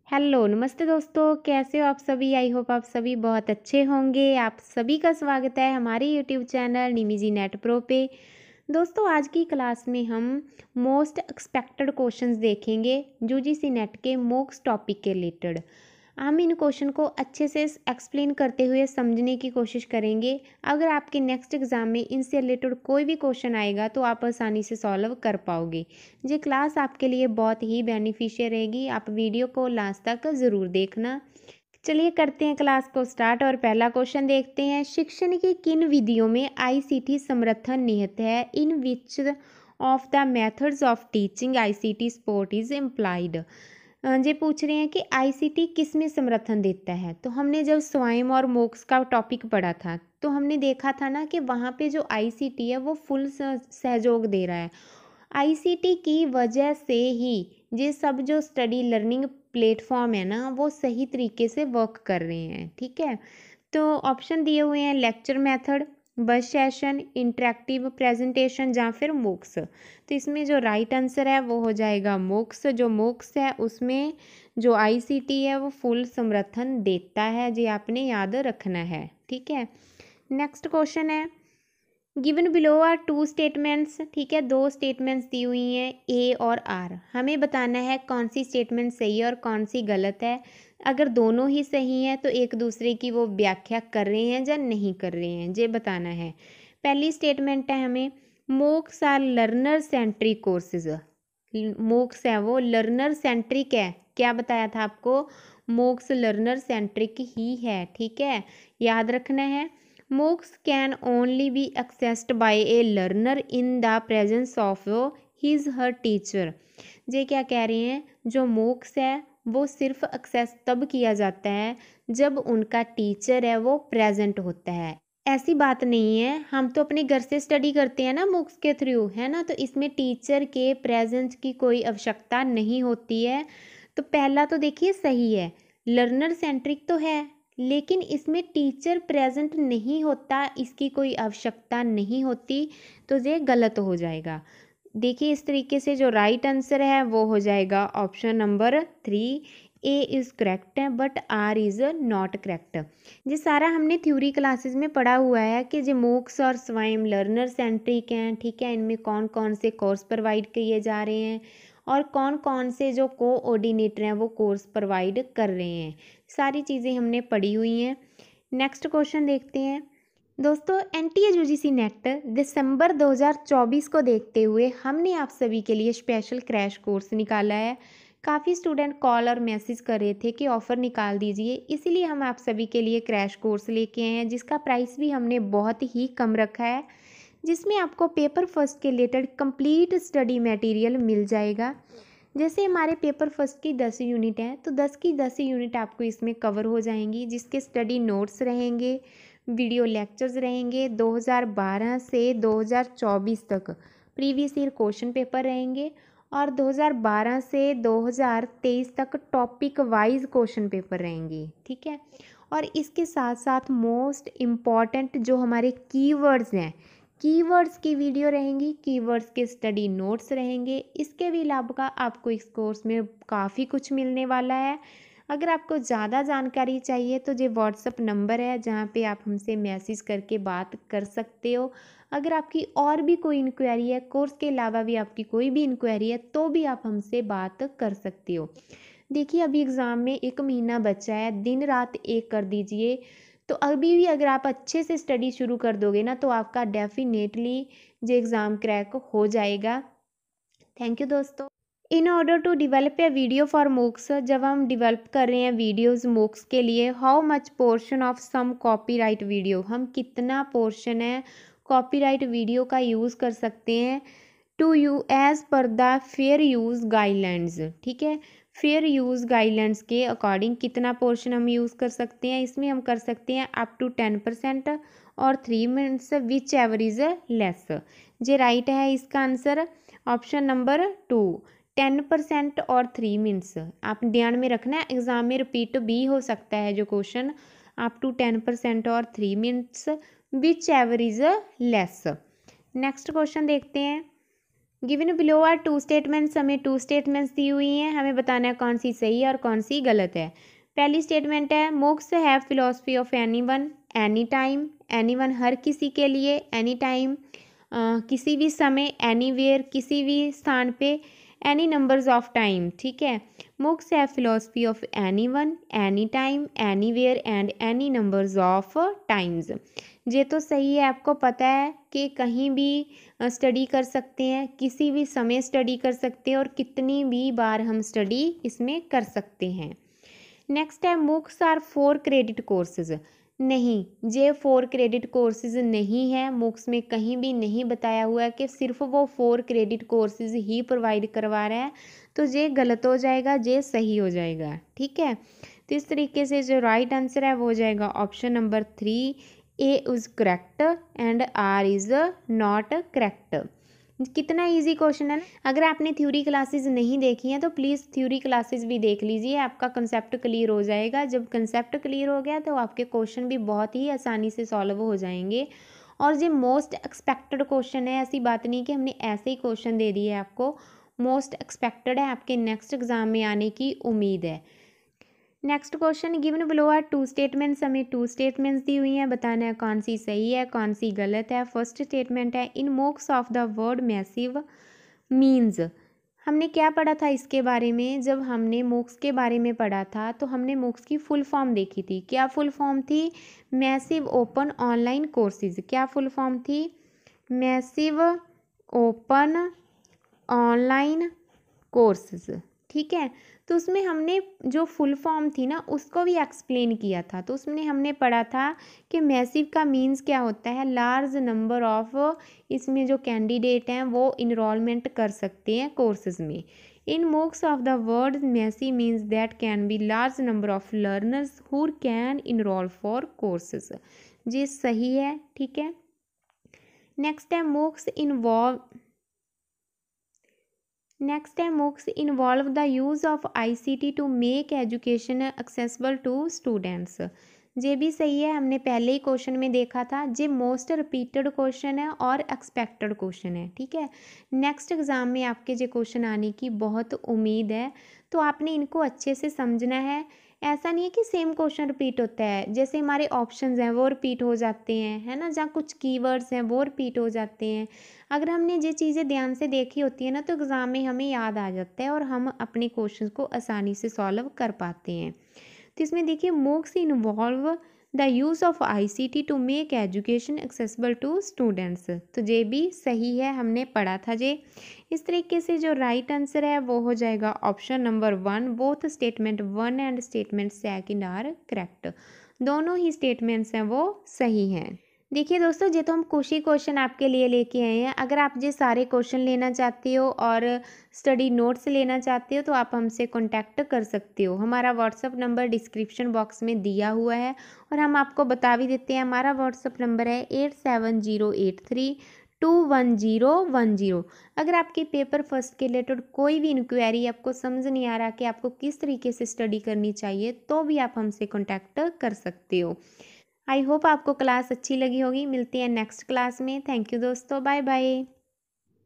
Hello नमस्ते दोस्तों, कैसे हो आप सभी। आई होप आप सभी बहुत अच्छे होंगे। आप सभी का स्वागत है हमारे यूट्यूब चैनल निमिजी नेट प्रो पे। दोस्तों आज की क्लास में हम मोस्ट एक्सपेक्टेड क्वेश्चंस देखेंगे यूजीसी नेट के मोक्स टॉपिक के रिलेटेड। हम इन क्वेश्चन को अच्छे से एक्सप्लेन करते हुए समझने की कोशिश करेंगे। अगर आपके नेक्स्ट एग्जाम में इनसे रिलेटेड कोई भी क्वेश्चन आएगा तो आप आसानी से सॉल्व कर पाओगे। ये क्लास आपके लिए बहुत ही बेनिफिशियल रहेगी। आप वीडियो को लास्ट तक ज़रूर देखना। चलिए करते हैं क्लास को स्टार्ट और पहला क्वेश्चन देखते हैं। शिक्षण की किन विधियों में आईसीटी समर्थन निहित है? In which of the methods of teaching ICT support is implied. ये पूछ रहे हैं कि आईसीटी किस में समर्थन देता है। तो हमने जब स्वयं और मोक्स का टॉपिक पढ़ा था तो हमने देखा था ना कि वहाँ पे जो आईसीटी है वो फुल सहयोग दे रहा है। आईसीटी की वजह से ही ये सब जो स्टडी लर्निंग प्लेटफॉर्म है ना वो सही तरीके से वर्क कर रहे हैं। ठीक है, तो ऑप्शन दिए हुए हैं लेक्चर मेथड, बस सेशन, इंटरेक्टिव प्रेजेंटेशन या फिर मोक्स। तो इसमें जो राइट आंसर है वो हो जाएगा मोक्स। जो मोक्स है उसमें जो आईसीटी है वो फुल समर्थन देता है, ये आपने याद रखना है। ठीक है, नेक्स्ट क्वेश्चन है given below are two statements. ठीक है, दो स्टेटमेंट्स दी हुई हैं ए और आर। हमें बताना है कौन सी स्टेटमेंट सही है और कौन सी गलत है। अगर दोनों ही सही हैं तो एक दूसरे की वो व्याख्या कर रहे हैं या नहीं कर रहे हैं, ये बताना है। पहली स्टेटमेंट है हमें MOOCs are learner centric courses. MOOCs है वो लर्नर सेंट्रिक है। क्या बताया था आपको? मोक्स लर्नर सेंट्रिक ही है। ठीक है, याद रखना है। MOOCs can only be accessed by a learner in the presence of his her teacher। ये क्या कह रहे हैं? जो MOOCs है वो सिर्फ एक्सेस तब किया जाता है जब उनका टीचर है वो प्रेजेंट होता है। ऐसी बात नहीं है, हम तो अपने घर से स्टडी करते हैं ना MOOCs के थ्रू, है ना। तो इसमें टीचर के प्रेजेंस की कोई आवश्यकता नहीं होती है। तो पहला तो देखिए सही है, लर्नर सेंट्रिक तो है लेकिन इसमें टीचर प्रेजेंट नहीं होता, इसकी कोई आवश्यकता नहीं होती, तो ये गलत हो जाएगा। देखिए इस तरीके से जो राइट आंसर है वो हो जाएगा option number 3। A is correct है but R is not correct. ये सारा हमने थ्योरी क्लासेस में पढ़ा हुआ है कि जो मोक्स और स्वयं लर्नर सेंट्रिक हैं। ठीक है, इनमें कौन कौन से कोर्स प्रोवाइड किए जा रहे हैं और कौन कौन से जो कोऑर्डिनेटर हैं वो कोर्स प्रोवाइड कर रहे हैं। सारी चीज़ें हमने पढ़ी हुई हैं। नेक्स्ट क्वेश्चन देखते हैं। दोस्तों एनटीए यूजीसी नेट दिसंबर 2024 को देखते हुए हमने आप सभी के लिए स्पेशल क्रैश कोर्स निकाला है। काफ़ी स्टूडेंट कॉल और मैसेज कर रहे थे कि ऑफ़र निकाल दीजिए, इसीलिए हम आप सभी के लिए क्रैश कोर्स लेके आए हैं जिसका प्राइस भी हमने बहुत ही कम रखा है, जिसमें आपको पेपर फर्स्ट के रिलेटेड कंप्लीट स्टडी मटेरियल मिल जाएगा। जैसे हमारे पेपर फर्स्ट की 10 यूनिट हैं तो 10 की 10 यूनिट आपको इसमें कवर हो जाएंगी, जिसके स्टडी नोट्स रहेंगे, वीडियो लेक्चर्स रहेंगे। 2012 से 2024 तक प्रीवियस ईयर क्वेश्चन पेपर रहेंगे और 2012 से 2023 तक टॉपिक वाइज क्वेश्चन पेपर रहेंगे। ठीक है, और इसके साथ साथ मोस्ट इम्पॉर्टेंट जो हमारे कीवर्ड्स हैं, कीवर्ड्स की वीडियो रहेंगी, कीवर्ड्स के स्टडी नोट्स रहेंगे। इसके भी अलावा आपको इस कोर्स में काफ़ी कुछ मिलने वाला है। अगर आपको ज़्यादा जानकारी चाहिए तो ये व्हाट्सअप नंबर है जहाँ पे आप हमसे मैसेज करके बात कर सकते हो। अगर आपकी और भी कोई इंक्वायरी है, कोर्स के अलावा भी आपकी कोई भी इंक्वायरी है तो भी आप हमसे बात कर सकते हो। देखिए अभी एग्ज़ाम में 1 महीना बचा है, दिन रात एक कर दीजिए। तो अभी भी अगर आप अच्छे से स्टडी शुरू कर दोगे ना तो आपका डेफिनेटली ये एग्ज़ाम क्रैक हो जाएगा। थैंक यू दोस्तों। In order to develop a video for MOOCs, जब हम डिवेल्प कर रहे हैं वीडियोस मोक्स के लिए, how much portion of some copyright video, हम कितना पोर्शन है कॉपीराइट वीडियो का यूज़ कर सकते हैं to you as per the fair use guidelines. ठीक है, फेयर यूज़ गाइडलाइंस के अकॉर्डिंग कितना पोर्शन हम यूज़ कर सकते हैं। इसमें हम कर सकते हैं अप टू 10% और 3 minutes whichever is less. J right है इसका आंसर ऑप्शन नंबर 2, 10% और 3 मिनट्स। आप ध्यान में रखना है, एग्ज़ाम में रिपीट भी हो सकता है जो क्वेश्चन, अप टू 10% और 3 minutes whichever is less. Next question देखते हैं। Given below are two statements, हमें टू स्टेटमेंट्स दी हुई हैं, हमें बताना है कौन सी सही है और कौन सी गलत है। पहली स्टेटमेंट है MOOCs have philosophy of anyone any time, anyone हर किसी के लिए, एनी टाइम किसी भी समय, एनीवेयर किसी भी स्थान पे, एनी नंबर्स ऑफ टाइम, ठीक है। Books have philosophy of anyone any time anywhere and any numbers of times. ये तो सही है, आपको पता है कि कहीं भी स्टडी कर सकते हैं, किसी भी समय स्टडी कर सकते हैं और कितनी भी बार हम स्टडी इसमें कर सकते हैं। नेक्स्ट है मूक्स आर 4 क्रेडिट कोर्सेज। नहीं, ये 4 क्रेडिट कोर्सेज नहीं है, मूक्स में कहीं भी नहीं बताया हुआ है कि सिर्फ वो 4 क्रेडिट कोर्सेज ही प्रोवाइड करवा रहा है, तो ये गलत हो जाएगा, ये सही हो जाएगा, ठीक है। तो इस तरीके से जो राइट आंसर है वो हो जाएगा option number 3, A is correct and R is not correct. कितना इजी क्वेश्चन है ना। अगर आपने थ्योरी क्लासेस नहीं देखी हैं तो प्लीज़ थ्योरी क्लासेस भी देख लीजिए, आपका कंसेप्ट क्लियर हो जाएगा। जब कंसेप्ट क्लियर हो गया तो आपके क्वेश्चन भी बहुत ही आसानी से सॉल्व हो जाएंगे। और ये मोस्ट एक्सपेक्टेड क्वेश्चन है, ऐसी बात नहीं कि हमने ऐसे ही क्वेश्चन दे दिए आपको, मोस्ट एक्सपेक्टेड है, आपके नेक्स्ट एग्जाम में आने की उम्मीद है। Next question given below are two statements, हमें टू स्टेटमेंट्स दी हुई हैं, बताना है कौन सी सही है कौन सी गलत है। फर्स्ट स्टेटमेंट है in MOOCs of the word massive means. हमने क्या पढ़ा था इसके बारे में, जब हमने मोक्स के बारे में पढ़ा था तो हमने मोक्स की फुल फॉर्म देखी थी। क्या फुल फॉर्म थी? Massive open online courses. क्या फुल फॉर्म थी? मैसिव ओपन ऑनलाइन कोर्सेज, ठीक है। तो उसमें हमने जो फुल फॉर्म थी ना उसको भी एक्सप्लेन किया था। तो उसमें हमने पढ़ा था कि मैसिव का मीन्स क्या होता है, लार्ज नंबर ऑफ, इसमें जो कैंडिडेट हैं वो इनरोलमेंट कर सकते हैं कोर्सेज में। In MOOCs of the word massive means that can be large number of learners who can enrol for courses. जी सही है, ठीक है। नेक्स्ट है मोक्स इन्वॉल्व, नेक्स्ट है MOOCs involve the use of ICT to make education accessible to students. ये भी सही है, हमने पहले ही क्वेश्चन में देखा था। ये मोस्ट रिपीटेड क्वेश्चन है और एक्सपेक्टेड क्वेश्चन है, ठीक है। नेक्स्ट एग्जाम में आपके ये क्वेश्चन आने की बहुत उम्मीद है, तो आपने इनको अच्छे से समझना है। ऐसा नहीं है कि सेम क्वेश्चन रिपीट होता है, जैसे हमारे ऑप्शंस हैं वो रिपीट हो जाते हैं, है ना, जहाँ कुछ कीवर्ड्स हैं वो रिपीट हो जाते हैं। अगर हमने ये चीज़ें ध्यान से देखी होती है ना तो एग्ज़ाम में हमें याद आ जाता है और हम अपने क्वेश्चन को आसानी से सॉल्व कर पाते हैं। तो इसमें देखिए MOOCs involve the use of ICT to make education accessible to students. तो ये भी सही है, हमने पढ़ा था ये। इस तरीके से जो राइट आंसर है वो हो जाएगा option number 1, both statement 1 and statement 2 are correct. दोनों ही स्टेटमेंट्स हैं वो सही हैं। देखिए दोस्तों, ये तो हम कुछ ही क्वेश्चन आपके लिए लेके आए हैं। अगर आप ये सारे क्वेश्चन लेना चाहते हो और स्टडी नोट्स लेना चाहते हो तो आप हमसे कांटेक्ट कर सकते हो। हमारा व्हाट्सअप नंबर डिस्क्रिप्शन बॉक्स में दिया हुआ है और हम आपको बता भी देते हैं, हमारा व्हाट्सअप नंबर है 8708321010। अगर आपके पेपर फर्स्ट के रिलेटेड कोई भी इंक्वायरी, आपको समझ नहीं आ रहा कि आपको किस तरीके से स्टडी करनी चाहिए, तो भी आप हमसे कॉन्टैक्ट कर सकते हो। आई होप आपको क्लास अच्छी लगी होगी। मिलते हैं नेक्स्ट क्लास में। थैंक यू दोस्तों, बाय बाय।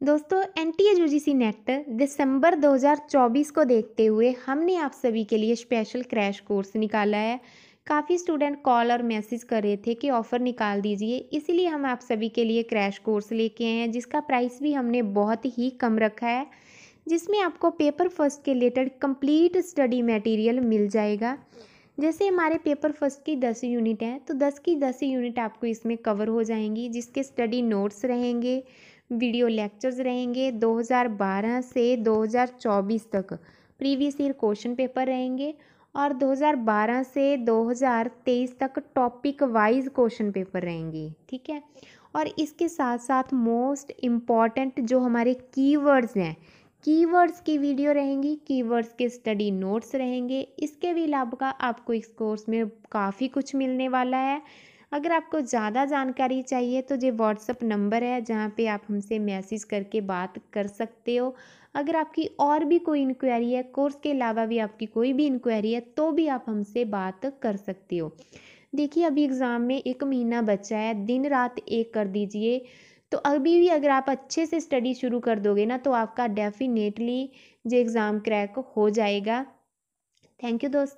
दोस्तों NTA UGC नेट दिसंबर 2024 को देखते हुए हमने आप सभी के लिए स्पेशल क्रैश कोर्स निकाला है। काफ़ी स्टूडेंट कॉल और मैसेज कर रहे थे कि ऑफ़र निकाल दीजिए, इसीलिए हम आप सभी के लिए क्रैश कोर्स लेके आए हैं, जिसका प्राइस भी हमने बहुत ही कम रखा है, जिसमें आपको पेपर फर्स्ट के रिलेटेड कंप्लीट स्टडी मटेरियल मिल जाएगा। जैसे हमारे पेपर फर्स्ट की 10 यूनिट हैं तो 10 की 10 यूनिट आपको इसमें कवर हो जाएंगी, जिसके स्टडी नोट्स रहेंगे, वीडियो लेक्चर्स रहेंगे। 2012 से 2024 तक प्रीवियस ईयर क्वेश्चन पेपर रहेंगे और 2012 से 2023 तक टॉपिक वाइज क्वेश्चन पेपर रहेंगे, ठीक है। और इसके साथ साथ मोस्ट इम्पॉर्टेंट जो हमारे कीवर्ड्स हैं, कीवर्ड्स की वीडियो रहेंगी, कीवर्ड्स के स्टडी नोट्स रहेंगे। इसके भी अलावा आपको इस कोर्स में काफ़ी कुछ मिलने वाला है। अगर आपको ज़्यादा जानकारी चाहिए तो ये व्हाट्सअप नंबर है जहाँ पे आप हमसे मैसेज करके बात कर सकते हो। अगर आपकी और भी कोई इंक्वायरी है, कोर्स के अलावा भी आपकी कोई भी इंक्वायरी है, तो भी आप हमसे बात कर सकते हो। देखिए अभी एग्ज़ाम में 1 महीना बचा है, दिन रात एक कर दीजिए। तो अभी भी अगर आप अच्छे से स्टडी शुरू कर दोगे ना तो आपका डेफिनेटली जो एग्ज़ाम क्रैक हो जाएगा। थैंक यू दोस्तों।